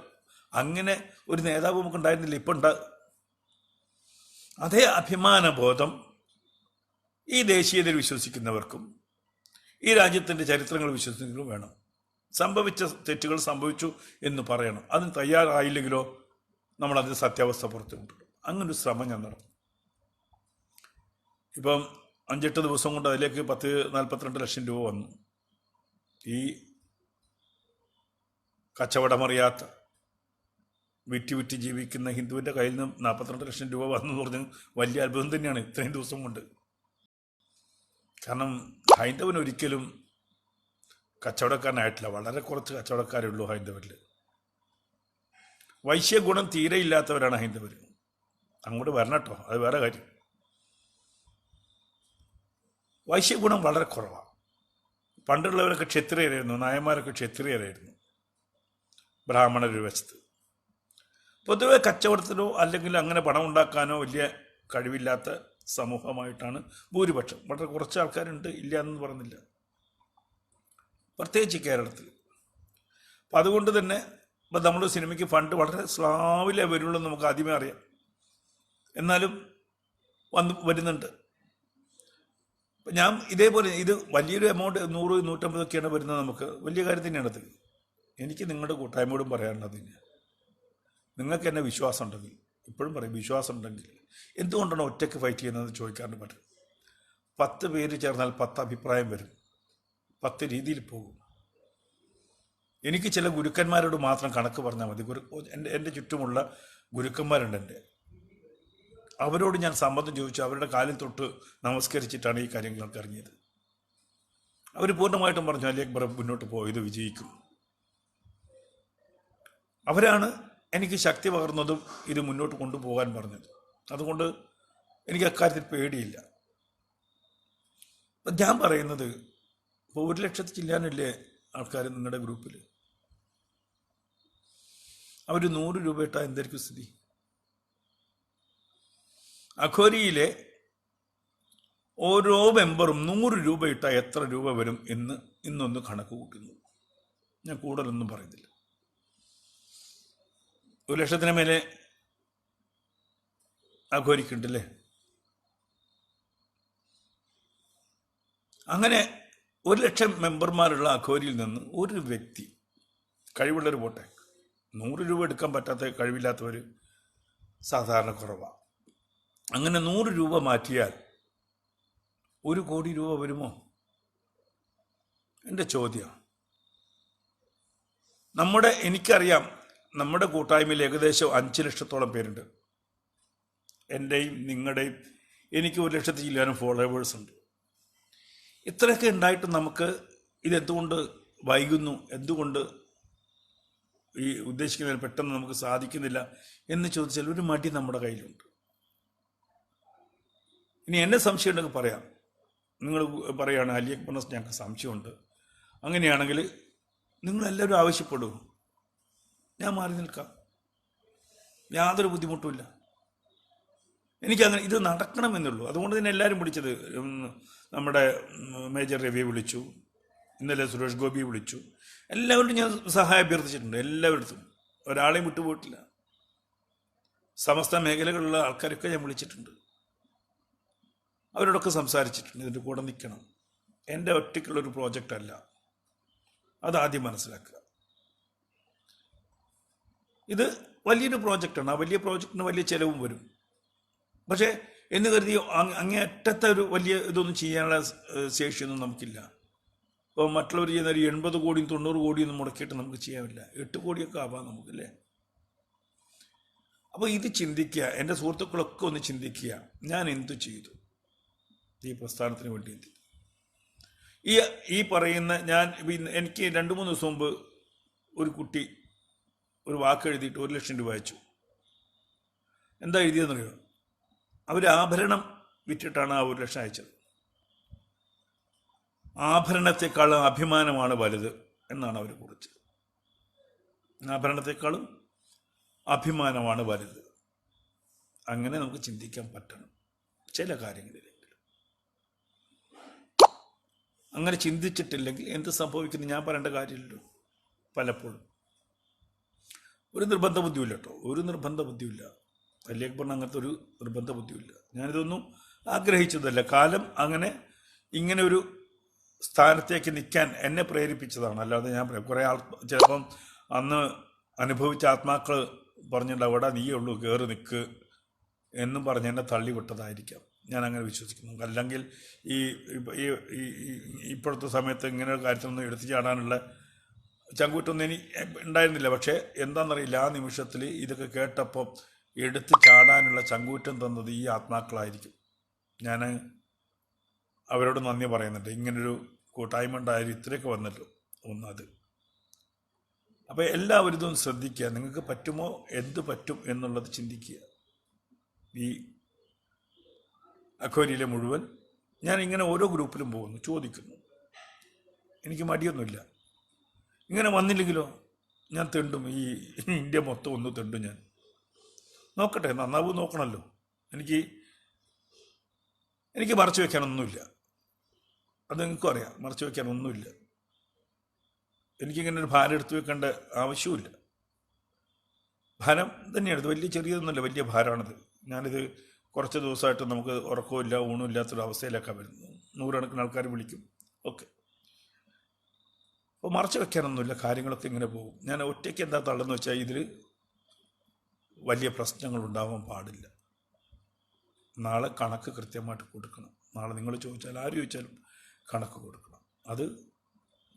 അങ്ങനെ ഒരു നേതാവ് നമുക്ക് ഉണ്ടായിരുന്നില്ല, ഇപ്പം ഉണ്ട്. അതേ അഭിമാനബോധം ഈ ദേശീയതയിൽ വിശ്വസിക്കുന്നവർക്കും ഈ രാജ്യത്തിൻ്റെ ചരിത്രങ്ങൾ വിശ്വസിക്കുന്നവർക്കും വേണം. സംഭവിച്ച തെറ്റുകൾ സംഭവിച്ചു എന്ന് പറയണം. അതിന് തയ്യാറായില്ലെങ്കിലോ നമ്മളതിന് സത്യാവസ്ഥ പുറത്തു കൊണ്ടുവരും. അങ്ങനൊരു ശ്രമം ഞാൻ നടത്തും. ഇപ്പം 5-8 ദിവസം കൊണ്ട് അതിലേക്ക് 42 ലക്ഷം രൂപ വന്നു. ഈ കച്ചവടമറിയാത്ത വിറ്റ് ജീവിക്കുന്ന ഹിന്ദുവിൻ്റെ കയ്യിൽ നിന്ന് 42 ലക്ഷം രൂപ വന്നു എന്ന് പറഞ്ഞാൽ വലിയ അത്ഭുതം തന്നെയാണ് ഇത്രയും ദിവസം കൊണ്ട്. കാരണം ഹൈന്ദവൻ ഒരിക്കലും കച്ചവടക്കാരനായിട്ടില്ല. വളരെ കുറച്ച് കച്ചവടക്കാരേ ഉള്ളൂ ഹൈന്ദവരിൽ. വൈശ്യഗുണം തീരെ ഇല്ലാത്തവരാണ് ഹൈന്ദവർ. അങ്ങോട്ട് വരണം കേട്ടോ, അത് വേറെ കാര്യം. വൈശ്യഗുണം വളരെ കുറവാണ്. പണ്ടുള്ളവരൊക്കെ ക്ഷത്രിയരായിരുന്നു, നായന്മാരൊക്കെ ക്ഷത്രിയരായിരുന്നു, ബ്രാഹ്മണർ വശത്ത്. പൊതുവെ കച്ചവടത്തിനോ അല്ലെങ്കിൽ അങ്ങനെ പണം ഉണ്ടാക്കാനോ വലിയ കഴിവില്ലാത്ത സമൂഹമായിട്ടാണ് ഭൂരിപക്ഷം. വളരെ കുറച്ച് ആൾക്കാരുണ്ട്, ഇല്ല എന്ന് പറയുന്നില്ല, പ്രത്യേകിച്ച് കേരളത്തിൽ. അപ്പം അതുകൊണ്ട് തന്നെ ഇപ്പം നമ്മൾ സിനിമയ്ക്ക് ഫണ്ട് വളരെ സ്ലാവിലേ വരുള്ളൂ, നമുക്ക് ആദ്യമേ അറിയാം. എന്നാലും വരുന്നുണ്ട്. ഞാൻ ഇതേപോലെ ഇത് വലിയൊരു എമൗണ്ട് 100-150 ഒക്കെയാണ് വരുന്നത്. നമുക്ക് വലിയ കാര്യം തന്നെയാണ് അത്. എനിക്ക് നിങ്ങളുടെ കൂട്ടായ്മയോടും പറയാനുള്ളത് തന്നെയാണ്, നിങ്ങൾക്ക് എന്നെ വിശ്വാസം ഉണ്ടെങ്കിൽ, ഇപ്പോഴും പറയും, വിശ്വാസം ഉണ്ടെങ്കിൽ എന്തുകൊണ്ടാണ് ഒറ്റയ്ക്ക് ഫൈറ്റ് ചെയ്യുന്നതെന്ന് ചോദിക്കാറുണ്ട്. പറ്റും. 10 പേര് ചേർന്നാൽ 10 അഭിപ്രായം വരും, 10 രീതിയിൽ പോകും. എനിക്ക് ചില ഗുരുക്കന്മാരോട് മാത്രം കണക്ക് പറഞ്ഞാൽ മതി. എൻ്റെ ചുറ്റുമുള്ള ഗുരുക്കന്മാരുണ്ട്. അവരോട് ഞാൻ സമ്മതം ചോദിച്ചു, അവരുടെ കാലിൽ തൊട്ട് നമസ്കരിച്ചിട്ടാണ് ഈ കാര്യങ്ങളൊക്കെ ഇറങ്ങിയത്. അവർ പൂർണ്ണമായിട്ടും പറഞ്ഞു അലി അക്ബർ മുന്നോട്ട് പോയത് വിജയിക്കും. അവരാണ് എനിക്ക് ശക്തി പകർന്നതും ഇത് മുന്നോട്ട് കൊണ്ടുപോകാൻ പറഞ്ഞത്. അതുകൊണ്ട് എനിക്ക് അക്കാര്യത്തിൽ പേടിയില്ല. ഞാൻ പറയുന്നത്, ഇപ്പോൾ 1 ലക്ഷത്തിൽ ചില്ലാനില്ലേ ആൾക്കാർ നിങ്ങളുടെ ഗ്രൂപ്പിൽ? അവർ 100 രൂപ ഇട്ടാൽ എന്തായിരിക്കും സ്ഥിതി? അഘോരിയിലെ ഓരോ മെമ്പറും 100 രൂപ ഇട്ടാൽ എത്ര രൂപ വരും എന്ന് ഇന്നൊന്ന് കണക്ക് കൂട്ടുന്നു. ഞാൻ കൂടുതലൊന്നും പറയുന്നില്ല. 1 ലക്ഷത്തിന് മേലെ അഘോരിക്കുണ്ടല്ലേ. അങ്ങനെ 1 ലക്ഷം മെമ്പർമാരുള്ള അഘോരിയിൽ നിന്ന് ഒരു വ്യക്തി, കഴിവുള്ളവർ പോട്ടെ, 100 രൂപ എടുക്കാൻ പറ്റാത്ത കഴിവില്ലാത്തവർ സാധാരണ കുറവാണ്. അങ്ങനെ 100 രൂപ മാറ്റിയാൽ 1 കോടി രൂപ വരുമോ? എൻ്റെ ചോദ്യം. എനിക്കറിയാം, നമ്മുടെ കൂട്ടായ്മയിൽ ഏകദേശം 5 ലക്ഷത്തോളം പേരുണ്ട്. എൻ്റെയും നിങ്ങളുടെയും. എനിക്ക് 1 ലക്ഷത്തിൽ ചില്ലാനും ഫോളോവേഴ്സ് ഉണ്ട്. ഇത്രയൊക്കെ ഉണ്ടായിട്ടും നമുക്ക് ഇതെന്തുകൊണ്ട് വൈകുന്നു, എന്തുകൊണ്ട് ഈ ഉദ്ദേശിക്കുന്നതിൽ പെട്ടെന്ന് നമുക്ക് സാധിക്കുന്നില്ല എന്ന് ചോദിച്ചാൽ ഒരു മടി നമ്മുടെ കയ്യിലുണ്ട്. ഇനി എന്നെ സംശയം ഉണ്ടെങ്കിൽ പറയാം. നിങ്ങൾ പറയുകയാണ് അലി അക്ബറിനെ ഞങ്ങൾക്ക് സംശയമുണ്ട്, അങ്ങനെയാണെങ്കിൽ നിങ്ങളെല്ലാവരും ആവശ്യപ്പെടൂ, ഞാൻ മാറി നിൽക്കാം, യാതൊരു ബുദ്ധിമുട്ടുമില്ല. എനിക്കങ്ങനെ ഇത് നടക്കണമെന്നുള്ളൂ. അതുകൊണ്ട് തന്നെ എല്ലാവരും വിളിച്ചത്, നമ്മുടെ മേജർ രവിയെ വിളിച്ചു, ഇന്നലെ സുരേഷ് ഗോപിയെ വിളിച്ചു, എല്ലാവരോടും ഞാൻ സഹായം അഭ്യർത്ഥിച്ചിട്ടുണ്ട്. എല്ലാവരും, ഒരാളെയും വിട്ടുപോയിട്ടില്ല. സമസ്ത മേഖലകളിലുള്ള ആൾക്കാരൊക്കെ ഞാൻ വിളിച്ചിട്ടുണ്ട്, അവരോടൊക്കെ സംസാരിച്ചിട്ടുണ്ട്. ഇതിൻ്റെ കൂടെ നിൽക്കണം. എൻ്റെ ഒറ്റയ്ക്കുള്ളൊരു പ്രോജക്റ്റ് അല്ല, അതാദ്യം മനസ്സിലാക്കുക. ഇത് വലിയൊരു പ്രോജക്റ്റാണ്. ആ വലിയ പ്രോജക്റ്റിന് വലിയ ചിലവും വരും. പക്ഷേ എന്ന് കരുതി അങ്ങേയറ്റത്തെ ഒരു വലിയ ഇതൊന്നും ചെയ്യാനുള്ള ശേഷിയൊന്നും നമുക്കില്ല. ഇപ്പോൾ മറ്റുള്ളവർ ചെയ്യുന്ന ഒരു 80 കോടിയും 90 കോടിയൊന്നും മുടക്കിയിട്ട് നമുക്ക് ചെയ്യാനില്ല. 8 കോടിയൊക്കെ ആവാം നമുക്കല്ലേ. അപ്പോൾ ഇത് ചിന്തിക്കുക. എൻ്റെ സുഹൃത്തുക്കളൊക്കെ ഒന്ന് ചിന്തിക്കുക, ഞാൻ എന്തു ചെയ്തു ഈ പ്രസ്ഥാനത്തിന് വേണ്ടി. ഈ ഈ പറയുന്ന എനിക്ക് 2-3 ദിവസം മുമ്പ് ഒരു കുട്ടി ഒരു വാക്ക് എഴുതിയിട്ട് 1,00,000 രൂപ അയച്ചു. എന്താ എഴുതിയെന്നറിയോ? അവർ ആഭരണം വിറ്റിട്ടാണ് ആ 1,00,000 അയച്ചത്. ആഭരണത്തെക്കാളും അഭിമാനമാണ് വലുത് എന്നാണ് അവർ കുറിച്ചത്. ആഭരണത്തെക്കാളും അഭിമാനമാണ് വലുത്. അങ്ങനെ നമുക്ക് ചിന്തിക്കാൻ പറ്റണം ചില കാര്യങ്ങളിലെങ്കിലും. അങ്ങനെ ചിന്തിച്ചിട്ടില്ലെങ്കിൽ എന്ത് സംഭവിക്കുന്നു ഞാൻ പറയേണ്ട കാര്യമില്ലല്ലോ. പലപ്പോഴും ഒരു നിർബന്ധ ബുദ്ധിയില്ല കേട്ടോ, ഒരു നിർബന്ധ ബുദ്ധിയില്ല. അലി അക്ബറിന് അങ്ങനത്തെ ഒരു നിർബന്ധ ബുദ്ധിയില്ല. ഞാനിതൊന്നും ആഗ്രഹിച്ചതല്ല. കാലം അങ്ങനെ ഇങ്ങനെ ഒരു സ്ഥാനത്തേക്ക് നിൽക്കാൻ എന്നെ പ്രേരിപ്പിച്ചതാണ്. അല്ലാതെ ഞാൻ കുറേ ചിലപ്പം അന്ന് അനുഭവിച്ച ആത്മാക്കൾ പറഞ്ഞിട്ടുണ്ടാവും, അവിടെ നീയേ ഉള്ളൂ, കയറി നിൽക്ക് എന്നും പറഞ്ഞ് എന്നെ തള്ളിവിട്ടതായിരിക്കാം. ഞാൻ അങ്ങനെ വിശ്വസിക്കുന്നു. അല്ലെങ്കിൽ ഇപ്പോഴത്തെ സമയത്ത് ഇങ്ങനെ ഒരു കാര്യത്തിലൊന്നും എടുത്തു ചാടാനുള്ള ചങ്കൂറ്റൊന്നും ഉണ്ടായിരുന്നില്ല. പക്ഷേ എന്താണെന്നറിയില്ല, ആ നിമിഷത്തിൽ ഇതൊക്കെ കേട്ടപ്പോൾ എടുത്തു ചാടാനുള്ള ചങ്കൂറ്റം തന്നത് ഈ ആത്മാക്കളായിരിക്കും. ഞാൻ അവരോട് നന്ദി പറയുന്നുണ്ട്. ഇങ്ങനൊരു കൂട്ടായ്മ ഉണ്ടായാലും ഇത്രയൊക്കെ വന്നല്ലോ ഒന്നത്. അപ്പോൾ എല്ലാവരും ഇതൊന്ന് ശ്രദ്ധിക്കുക. നിങ്ങൾക്ക് പറ്റുമോ, എന്ത് പറ്റും എന്നുള്ളത് ചിന്തിക്കുക. ഈ അഖോരിയിലെ മുഴുവൻ ഞാൻ ഇങ്ങനെ ഓരോ ഗ്രൂപ്പിലും പോകുന്നു, ചോദിക്കുന്നു. എനിക്ക് മടിയൊന്നുമില്ല. ഇങ്ങനെ വന്നില്ലെങ്കിലോ ഞാൻ തെണ്ടും. ഈ ഇന്ത്യ മൊത്തം ഒന്ന് തെണ്ടും ഞാൻ. നോക്കട്ടെ, നന്നാവും നോക്കണമല്ലോ. എനിക്ക് മറച്ചു വയ്ക്കാനൊന്നുമില്ല. അത് നിങ്ങൾക്കും അറിയാം, മറച്ചു വയ്ക്കാനൊന്നുമില്ല. എനിക്കിങ്ങനെ ഒരു ഭാരം എടുത്തു വെക്കേണ്ട ആവശ്യമില്ല. ഭാരം തന്നെയാണ് ഇത്, വലിയ ചെറിയതൊന്നുമില്ല, വലിയ ഭാരമാണിത്. ഞാനിത് കുറച്ച് ദിവസമായിട്ട് നമുക്ക് ഉറക്കമില്ല ഊണും ഇല്ലാത്തൊരു അവസ്ഥയിലൊക്കെ വരുന്നു. 100 കണക്കിന് ആൾക്കാർ വിളിക്കും. ഓക്കെ, അപ്പോൾ മറച്ചു വയ്ക്കാനൊന്നുമില്ല. കാര്യങ്ങളൊക്കെ ഇങ്ങനെ പോകും. ഞാൻ ഒറ്റയ്ക്ക് എന്താ തള്ളെന്ന് വെച്ചാൽ ഇതിൽ വലിയ പ്രശ്നങ്ങൾ ഉണ്ടാവാൻ പാടില്ല. നാളെ കണക്ക് കൃത്യമായിട്ട് കൊടുക്കണം. നാളെ നിങ്ങൾ ചോദിച്ചാൽ, ആര് ചോദിച്ചാലും കണക്ക് കൊടുക്കണം. അത്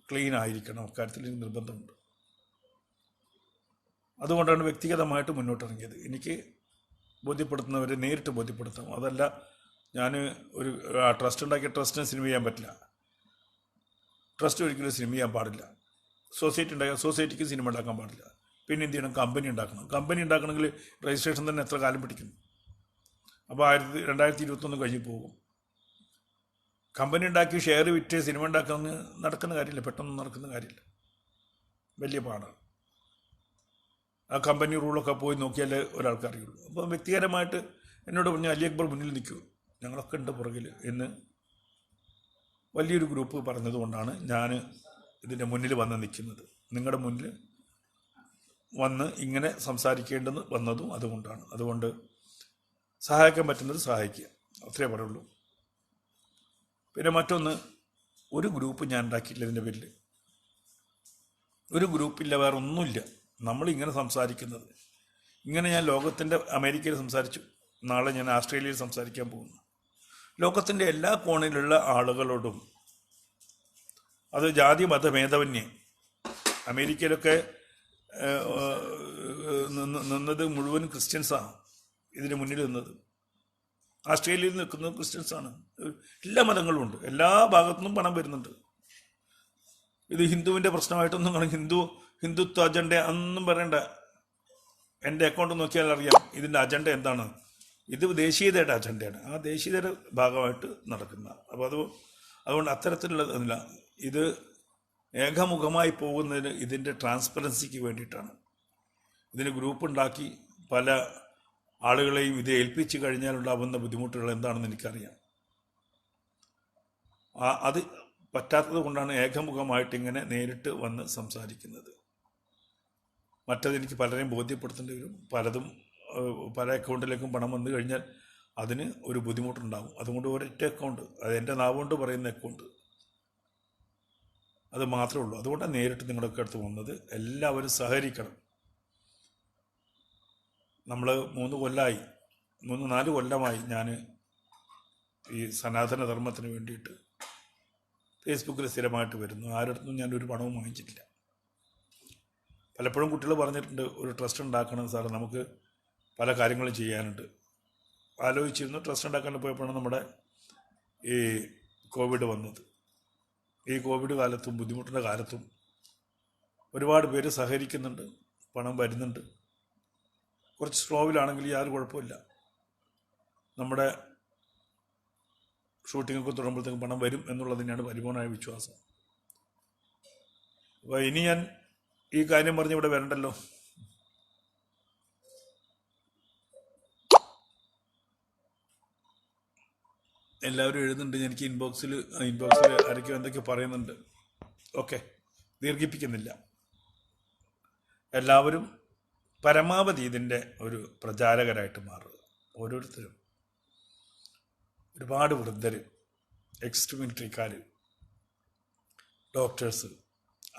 ക്ലീൻ ആയിരിക്കണം. അക്കാര്യത്തിൽ എനിക്ക് നിർബന്ധമുണ്ട്. അതുകൊണ്ടാണ് വ്യക്തിഗതമായിട്ട് മുന്നോട്ടിറങ്ങിയത്. എനിക്ക് ബോധ്യപ്പെടുത്തുന്നവരെ നേരിട്ട് ബോധ്യപ്പെടുത്താം. അതല്ല, ഞാൻ ഒരു ട്രസ്റ്റ് ഉണ്ടാക്കിയ ട്രസ്റ്റിന് സിനിമ ചെയ്യാൻ പറ്റില്ല. ട്രസ്റ്റ് ഒരിക്കലും സിനിമ ചെയ്യാൻ പാടില്ല. സൊസൈറ്റി ഉണ്ടാക്കിയ സൊസൈറ്റിക്ക് സിനിമ ഉണ്ടാക്കാൻ പാടില്ല. പിന്നെ എന്ത് ചെയ്യണം? കമ്പനി ഉണ്ടാക്കണം. കമ്പനി ഉണ്ടാക്കണമെങ്കിൽ രജിസ്ട്രേഷൻ തന്നെ എത്ര കാലം പിടിക്കും? അപ്പോൾ 2021 കഴിഞ്ഞ് പോകും. കമ്പനി ഉണ്ടാക്കി ഷെയർ വിറ്റ് സിനിമ ഉണ്ടാക്കുന്ന നടക്കുന്ന കാര്യമില്ല, പെട്ടെന്ന് നടക്കുന്ന കാര്യമില്ല, വലിയ പാടാണ്. ആ കമ്പനി റൂളൊക്കെ പോയി നോക്കിയാലേ ഒരാൾക്ക് അറിയുള്ളൂ. അപ്പോൾ വ്യക്തിപരമായിട്ട് എന്നോട് പറഞ്ഞു, അലി അക്ബർ മുന്നിൽ നിൽക്കൂ, ഞങ്ങളൊക്കെ ഉണ്ട് പുറകിൽ എന്ന് വലിയൊരു ഗ്രൂപ്പ് പറഞ്ഞതുകൊണ്ടാണ് ഞാൻ ഇതിൻ്റെ മുന്നിൽ വന്ന് നിൽക്കുന്നത്. നിങ്ങളുടെ മുന്നിൽ വന്ന് ഇങ്ങനെ സംസാരിക്കേണ്ടെന്ന് വന്നതും അതുകൊണ്ടാണ്. അതുകൊണ്ട് സഹായിക്കാൻ പറ്റുന്നത് സഹായിക്കുക, അത്രേ പറയുള്ളൂ. പിന്നെ മറ്റൊന്ന്, ഒരു ഗ്രൂപ്പ് ഞാൻ ഉണ്ടാക്കിയിട്ടില്ല. ഇതിൻ്റെ പേരിൽ ഒരു ഗ്രൂപ്പില്ല, വേറെ ഒന്നുമില്ല. നമ്മളിങ്ങനെ സംസാരിക്കുന്നത്, ഇങ്ങനെ ഞാൻ ലോകത്തിൻ്റെ അമേരിക്കയിൽ സംസാരിച്ചു, നാളെ ഞാൻ ആസ്ട്രേലിയയിൽ സംസാരിക്കാൻ പോകുന്നു. ലോകത്തിൻ്റെ എല്ലാ കോണിലുള്ള ആളുകളോടും, അത് ജാതി മതഭേദമന്യേ. അമേരിക്കയിലൊക്കെ നിന്നത് മുഴുവൻ ക്രിസ്ത്യൻസാണ്. ഇതിന് മുന്നിൽ നിന്നത് ആസ്ട്രേലിയയിൽ നിൽക്കുന്നത് ക്രിസ്ത്യൻസാണ്. എല്ലാ മതങ്ങളും ഉണ്ട്, എല്ലാ ഭാഗത്തുനിന്നും പണം വരുന്നുണ്ട്. ഇത് ഹിന്ദുവിൻ്റെ പ്രശ്നമായിട്ടൊന്നും ഹിന്ദുത്വ അജണ്ട അതൊന്നും പറയണ്ട. എൻ്റെ അക്കൗണ്ട് നോക്കിയാൽ അറിയാം ഇതിൻ്റെ അജണ്ട എന്താണ്. ഇത് ദേശീയതയുടെ അജണ്ടയാണ്, ആ ദേശീയതയുടെ ഭാഗമായിട്ട് നടക്കുന്ന. അപ്പോൾ അതുകൊണ്ട് അത്തരത്തിലുള്ളതല്ല. ഇത് ഏകമുഖമായി പോകുന്നതിന് ഇതിൻ്റെ ട്രാൻസ്പെറൻസിക്ക് വേണ്ടിയിട്ടാണ്. ഇതിന് ഗ്രൂപ്പ് ഉണ്ടാക്കി പല ആളുകളെയും ഇത് ഏൽപ്പിച്ചു കഴിഞ്ഞാലുണ്ടാവുന്ന ബുദ്ധിമുട്ടുകൾ എന്താണെന്ന് എനിക്കറിയാം. അത് പറ്റാത്തത് കൊണ്ടാണ് ഏകമുഖമായിട്ട് ഇങ്ങനെ നേരിട്ട് വന്ന് സംസാരിക്കുന്നത്. മറ്റതെനിക്ക് പലരെയും ബോധ്യപ്പെടുത്തേണ്ടി വരും. പല അക്കൗണ്ടിലേക്കും പണം വന്നു കഴിഞ്ഞാൽ അതിന് ഒരു ബുദ്ധിമുട്ടുണ്ടാകും. അതുകൊണ്ട് ഒരൊറ്റ അക്കൗണ്ട്, അത് എൻ്റെ നാവുകൊണ്ട് പറയുന്ന അക്കൗണ്ട്, അത് മാത്രമേ ഉള്ളൂ. അതുകൊണ്ടാണ് നേരിട്ട് നിങ്ങളൊക്കെ അടുത്ത് വന്നത്. എല്ലാവരും സഹകരിക്കണം. നമ്മൾ 3-4 കൊല്ലമായി ഞാൻ ഈ സനാതന ധർമ്മത്തിന് വേണ്ടിയിട്ട് ഫേസ്ബുക്കിൽ സ്ഥിരമായിട്ട് വരുന്നു. ആരുടെ ഞാനൊരു പണവും വാങ്ങിച്ചിട്ടില്ല. പലപ്പോഴും കുട്ടികൾ പറഞ്ഞിട്ടുണ്ട്, ഒരു ട്രസ്റ്റ് ഉണ്ടാക്കണം സാർ, നമുക്ക് പല കാര്യങ്ങളും ചെയ്യാനുണ്ട്. ആലോചിച്ചിരുന്നു. ട്രസ്റ്റ് ഉണ്ടാക്കാൻ പോയപ്പോഴാണ് നമ്മുടെ ഈ കോവിഡ് വന്നത്. ഈ കോവിഡ് കാലത്തും ബുദ്ധിമുട്ടിൻ്റെ കാലത്തും ഒരുപാട് പേര് സഹകരിക്കുന്നുണ്ട്, പണം വരുന്നുണ്ട്. കുറച്ച് സ്ലോവിലാണെങ്കിൽ യാതൊരു കുഴപ്പമില്ല. നമ്മുടെ ഷൂട്ടിങ്ങൊക്കെ തുടങ്ങുമ്പോഴത്തേക്കും പണം വരും എന്നുള്ളത് തന്നെയാണ് പരിപൂർണമായ വിശ്വാസം. അപ്പോൾ ഇനി ഞാൻ ഈ കാര്യം പറഞ്ഞ് ഇവിടെ വരണ്ടല്ലോ. എല്ലാവരും എഴുതുന്നുണ്ട്, എനിക്ക് ഇൻബോക്സിൽ ആരൊക്കെയോ എന്തൊക്കെയോ പറയുന്നുണ്ട്. ഓക്കെ, ദീർഘിപ്പിക്കുന്നില്ല. എല്ലാവരും പരമാവധി ഇതിൻ്റെ ഒരു പ്രചാരകരായിട്ട് മാറുക. ഓരോരുത്തരും, ഒരുപാട് വൃദ്ധർ, എക്സ് മിലിറ്ററിക്കാർ, ഡോക്ടേഴ്സ്,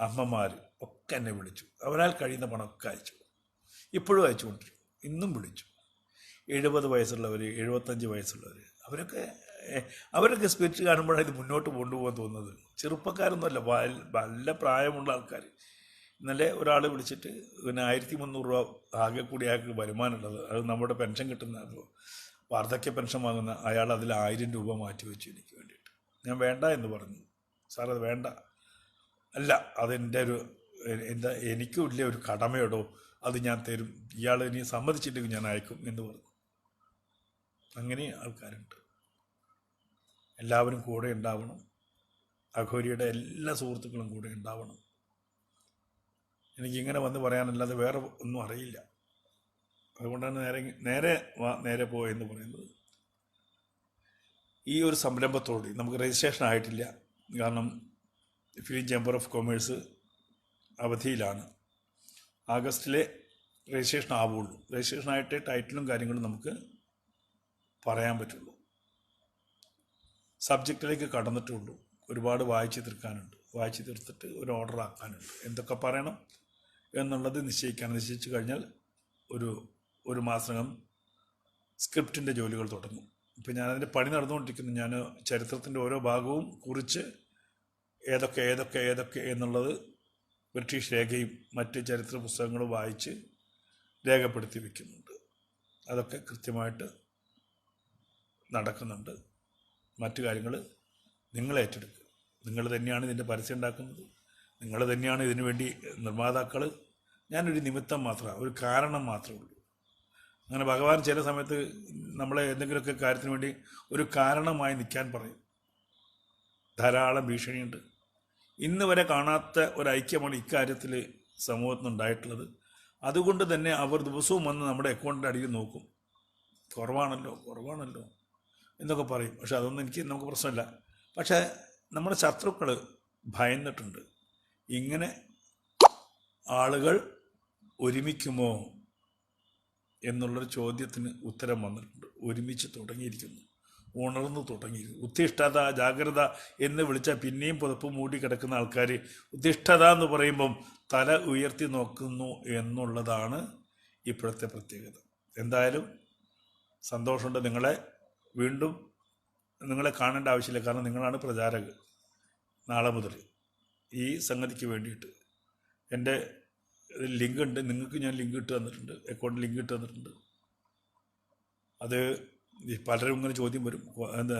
അമ്മമാർ ഒക്കെ എന്നെ വിളിച്ചു. അവരാൽ കഴിയുന്ന പണമൊക്കെ അയച്ചു, ഇപ്പോഴും അയച്ചുകൊണ്ടിരിക്കും. ഇന്നും വിളിച്ചു. 70 വയസ്സുള്ളവർ, 75 വയസ്സുള്ളവർ, അവരൊക്കെ സ്പിരിറ്റ് കാണുമ്പോഴാണ് ഇത് മുന്നോട്ട് കൊണ്ടുപോകാൻ തോന്നുന്നത്. ചെറുപ്പക്കാരൊന്നുമല്ല, നല്ല പ്രായമുള്ള ആൾക്കാർ. ഇന്നലെ ഒരാൾ വിളിച്ചിട്ട് 1300 രൂപ ആകെ കൂടി അയാൾക്ക് വരുമാനമുള്ളത്. അത് നമ്മുടെ പെൻഷൻ കിട്ടുന്ന വാർദ്ധക്യ പെൻഷൻ വാങ്ങുന്ന അയാൾ അതിൽ 1000 രൂപ മാറ്റി വെച്ചു എനിക്ക് വേണ്ടിയിട്ട്. ഞാൻ വേണ്ട എന്ന് പറഞ്ഞു. സാർ അത് വേണ്ട. അല്ല, അതെൻ്റെ എനിക്കും ഇല്ല ഒരു കടമയോടോ, അത് ഞാൻ തരും, ഇയാൾ ഇനി സമ്മതിച്ചിട്ടെങ്കിൽ ഞാൻ അയക്കും എന്ന് പറഞ്ഞു. അങ്ങനെ ആൾക്കാരുണ്ട്. എല്ലാവരും കൂടെ ഉണ്ടാവണം. അഘോരിയുടെ എല്ലാ സുഹൃത്തുക്കളും കൂടെ ഉണ്ടാവണം. എനിക്കിങ്ങനെ വന്ന് പറയാനല്ലാതെ വേറെ ഒന്നും അറിയില്ല. അതുകൊണ്ടാണ് നേരെ പോയെന്ന് പറയുന്നത്. ഈ ഒരു സംരംഭത്തോട് നമുക്ക് രജിസ്ട്രേഷൻ ആയിട്ടില്ല. കാരണം ഫിലിം ചേംബർ ഓഫ് കൊമേഴ്സ് അവധിയിലാണ്. ആഗസ്റ്റിലെ രജിസ്ട്രേഷൻ ആവുള്ളൂ. രജിസ്ട്രേഷനായിട്ട് ടൈറ്റിലും കാര്യങ്ങളും നമുക്ക് പറയാൻ പറ്റുള്ളൂ. സബ്ജക്റ്റിലേക്ക് കടന്നിട്ടുള്ളൂ. ഒരുപാട് വായിച്ച് തീർക്കാനുണ്ട്. വായിച്ച് തീർത്തിട്ട് ഒരു ഓർഡർ ആക്കാനുണ്ട്. എന്തൊക്കെ പറയണം എന്നുള്ളത് നിശ്ചയിച്ചു കഴിഞ്ഞാൽ ഒരു മാസത്തിനകം സ്ക്രിപ്റ്റിൻ്റെ ജോലികൾ തുടങ്ങും. ഇപ്പം ഞാനതിൻ്റെ പണി നടന്നുകൊണ്ടിരിക്കുന്നു. ഞാൻ ചരിത്രത്തിൻ്റെ ഓരോ ഭാഗവും കുറിച്ച് ഏതൊക്കെ എന്നുള്ളത് ബ്രിട്ടീഷ് രേഖയും മറ്റ് ചരിത്ര പുസ്തകങ്ങളും വായിച്ച് രേഖപ്പെടുത്തി വയ്ക്കുന്നുണ്ട്. അതൊക്കെ കൃത്യമായിട്ട് നടക്കുന്നുണ്ട്. മറ്റു കാര്യങ്ങൾ നിങ്ങൾ ഏറ്റെടുക്കുക. നിങ്ങൾ തന്നെയാണ് ഇതിൻ്റെ പരസ്യം ഉണ്ടാക്കുന്നത്. നിങ്ങൾ തന്നെയാണ് ഇതിനു വേണ്ടി നിർമ്മാതാക്കൾ. ഞാനൊരു നിമിത്തം മാത്രമാണ്, ഒരു കാരണം മാത്രമേ ഉള്ളൂ. അങ്ങനെ ഭഗവാൻ ചില സമയത്ത് നമ്മളെ എന്തെങ്കിലുമൊക്കെ കാര്യത്തിന് വേണ്ടി ഒരു കാരണമായി നിൽക്കാൻ പറയും. ധാരാളം ഭീഷണിയുണ്ട്. ഇന്ന് വരെ കാണാത്ത ഒരു ഐക്യമാണ് ഇക്കാര്യത്തിൽ സമൂഹത്തിനുണ്ടായിട്ടുള്ളത്. അതുകൊണ്ട് തന്നെ അവർ ദിവസവും വന്ന് നമ്മുടെ അക്കൗണ്ടിൻ്റെ അടിയിൽ നോക്കും. കുറവാണല്ലോ എന്നൊക്കെ പറയും. പക്ഷെ അതൊന്നും നമുക്ക് പ്രശ്നമില്ല. പക്ഷേ നമ്മുടെ ശത്രുക്കൾ ഭയന്നിട്ടുണ്ട്. ഇങ്ങനെ ആളുകൾ ഒരുമിക്കുമോ എന്നുള്ളൊരു ചോദ്യത്തിന് ഉത്തരം വന്നിട്ടുണ്ട്. ഒരുമിച്ച് തുടങ്ങിയിരിക്കുന്നു, ഉണർന്നു തുടങ്ങിയിരിക്കുന്നു. ഉത്തിഷ്ഠത, ജാഗ്രത എന്ന് വിളിച്ചാൽ പിന്നെയും പുതപ്പ് മൂടി കിടക്കുന്ന ആൾക്കാർ ഉത്തിഷ്ഠത എന്ന് പറയുമ്പം തല ഉയർത്തി നോക്കുന്നു എന്നുള്ളതാണ് ഇപ്പോഴത്തെ പ്രത്യേകത. എന്തായാലും സന്തോഷമുണ്ട്. നിങ്ങളെ കാണേണ്ട ആവശ്യമില്ല. കാരണം നിങ്ങളാണ് പ്രചാരകർ. നാളെ മുതൽ ഈ സംഗതിക്ക് വേണ്ടിയിട്ട് എൻ്റെ ലിങ്ക് ഉണ്ട്. നിങ്ങൾക്ക് ഞാൻ ലിങ്ക് ഇട്ട് തന്നിട്ടുണ്ട്, അക്കൗണ്ടിൽ ലിങ്ക് ഇട്ട് തന്നിട്ടുണ്ട്. അത് പലരും ഇങ്ങനെ ചോദ്യം വരും,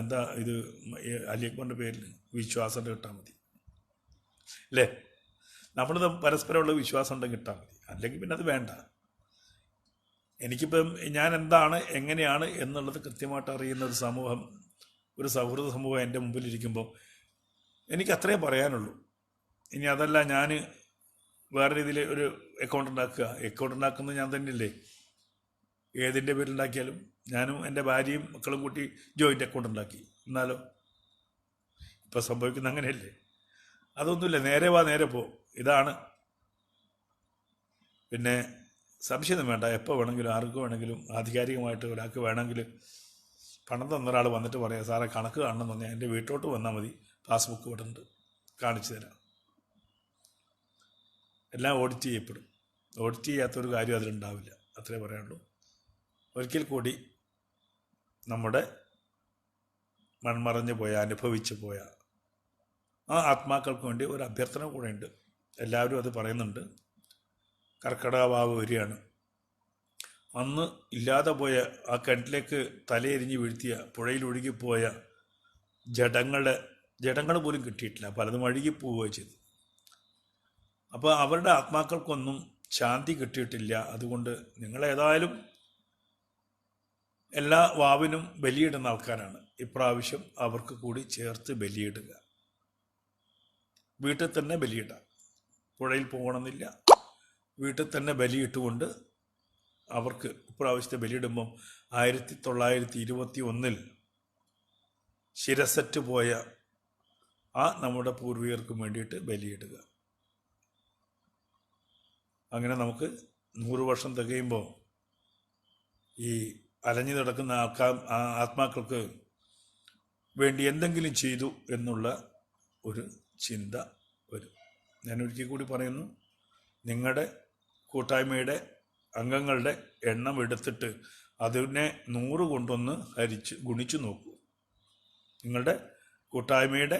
എന്താ ഇത് അലി അക്ബറിൻ്റെ പേരിൽ വിശ്വാസം ഇട്ടാൽ മതി അല്ലേ? നമ്മൾ പരസ്പരമുള്ള വിശ്വാസം ഉണ്ടെങ്കിൽ ഇട്ടാൽ മതി, അല്ലെങ്കിൽ പിന്നെ അത് വേണ്ട. എനിക്കിപ്പം ഞാൻ എന്താണ് എങ്ങനെയാണ് എന്നുള്ളത് കൃത്യമായിട്ട് അറിയുന്ന ഒരു സൗഹൃദ സമൂഹം എൻ്റെ മുമ്പിലിരിക്കുമ്പോൾ എനിക്ക് അത്രേ പറയാനുള്ളൂ. ഇനി അതല്ല, ഞാൻ വേറെ രീതിയിൽ ഒരു അക്കൗണ്ട് ഉണ്ടാക്കുന്നത് ഞാൻ തന്നെയല്ലേ. ഏതിൻ്റെ പേരിലുണ്ടാക്കിയാലും ഞാനും എൻ്റെ ഭാര്യയും മക്കളും കൂട്ടി ജോയിൻ്റ് അക്കൗണ്ട് ഉണ്ടാക്കി. എന്നാലോ ഇപ്പം സംഭവിക്കുന്ന അങ്ങനെയല്ലേ? അതൊന്നുമില്ല. നേരെ പോ. ഇതാണ്. പിന്നെ സംശയമൊന്നും വേണ്ട. എപ്പോൾ വേണമെങ്കിലും ആർക്ക് വേണമെങ്കിലും ആധികാരികമായിട്ട് ഒരാൾക്ക് വേണമെങ്കിൽ പണം തന്ന ഒരാൾ വന്നിട്ട് പറയാം, സാറേ കണക്ക് കാണണം എന്ന് പറഞ്ഞാൽ എൻ്റെ വീട്ടിലോട്ട് വന്നാൽ മതി, പാസ്ബുക്ക് ഇവിടെ ഉണ്ട്, കാണിച്ചു തരാം. എല്ലാം ഓഡിറ്റ് ചെയ്യപ്പെടും. ഓഡിറ്റ് ചെയ്യാത്തൊരു കാര്യം അതിലുണ്ടാവില്ല. അത്രേ പറയാനുള്ളൂ. ഒരിക്കൽ കൂടി നമ്മുടെ മൺമറഞ്ഞു പോയ, അനുഭവിച്ചു പോയ ആ ആത്മാക്കൾക്ക് വേണ്ടി ഒരു അഭ്യർത്ഥന കൂടെ ഉണ്ട്. എല്ലാവരും അത് പറയുന്നുണ്ട്. കർക്കിടക വാവ് വരികയാണ്. അന്ന് ഇല്ലാതെ പോയ ആ കിണറ്റിലേക്ക് തലയെരിഞ്ഞ് വീഴ്ത്തിയ, പുഴയിൽ ഒഴുകിപ്പോയ ജഡങ്ങളുടെ ജഡങ്ങൾ പോലും കിട്ടിയിട്ടില്ല, പലതും അഴുകിപ്പോവുകയോ ചെയ്തു. അപ്പോൾ അവരുടെ ആത്മാക്കൾക്കൊന്നും ശാന്തി കിട്ടിയിട്ടില്ല. അതുകൊണ്ട് നിങ്ങളേതായാലും എല്ലാ വാവിനും ബലിയിടുന്ന ആൾക്കാരാണ്. ഇപ്രാവശ്യം അവർക്ക് കൂടി ചേർത്ത് ബലിയിടുക. വീട്ടിൽ തന്നെ ബലിയിടാം, പുഴയിൽ പോകണമെന്നില്ല. വീട്ടിൽ തന്നെ ബലിയിട്ടുകൊണ്ട് അവർക്ക് ഇപ്രാവശ്യത്തെ ബലിയിടുമ്പം 1921 ശിരസറ്റ് പോയ ആ നമ്മുടെ പൂർവികർക്കും വേണ്ടിയിട്ട് ബലിയിടുക. അങ്ങനെ നമുക്ക് 100 വർഷം തികയുമ്പോൾ ഈ അലഞ്ഞു നടക്കുന്ന ആത്മാക്കൾക്ക് വേണ്ടി എന്തെങ്കിലും ചെയ്തു എന്നുള്ള ഒരു ചിന്ത വരും. ഞാൻ ഒരിക്കൽ കൂടി പറയുന്നു, നിങ്ങളുടെ കൂട്ടായ്മയുടെ അംഗങ്ങളുടെ എണ്ണം എടുത്തിട്ട് അതിനെ 100 കൊണ്ടൊന്ന് ഗുണിച്ചു നോക്കൂ. നിങ്ങളുടെ കൂട്ടായ്മയുടെ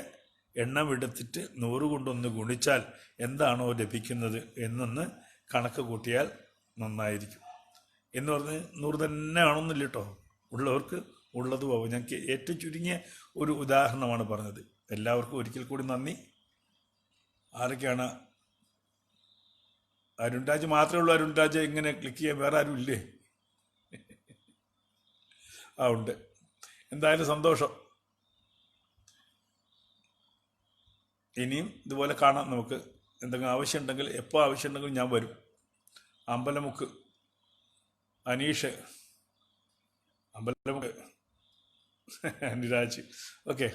എണ്ണം എടുത്തിട്ട് 100 കൊണ്ടൊന്ന് ഗുണിച്ചാൽ എന്താണോ ലഭിക്കുന്നത് എന്നൊന്ന് കണക്ക് കൂട്ടിയാൽ നന്നായിരിക്കും. എന്ന് പറഞ്ഞ് 100 തന്നെ ആണെന്നില്ല കേട്ടോ, ഉള്ളവർക്ക് ഉള്ളത് പോവും. ഞങ്ങൾക്ക് ഏറ്റവും ചുരുങ്ങിയ ഒരു ഉദാഹരണമാണ് പറഞ്ഞത്. എല്ലാവർക്കും ഒരിക്കൽ കൂടി നന്ദി. ആരൊക്കെയാണ്? അരുൺ രാജ് മാത്രമേ ഉള്ളൂ. അരുൺ രാജ് ഇങ്ങനെ ക്ലിക്ക് ചെയ്യാൻ വേറെ ആരും ഇല്ലേ? ഉണ്ട്. എന്തായാലും സന്തോഷം. ഇനിയും ഇതുപോലെ കാണാം. നമുക്ക് എന്തെങ്കിലും ആവശ്യമുണ്ടെങ്കിൽ, എപ്പോൾ ആവശ്യമുണ്ടെങ്കിലും ഞാൻ വരും. അമ്പലമുക്ക് അനീഷ്, അമ്പലമുക്ക് അനുരാജ്. ഓക്കെ,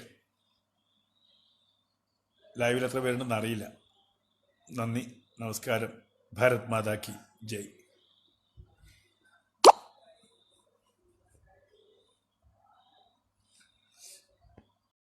ലൈവിൽ എത്ര പേരുണ്ടെന്ന് അറിയില്ല. നന്ദി, നമസ്കാരം. ഭാരത് മാതാ കി ജയ്.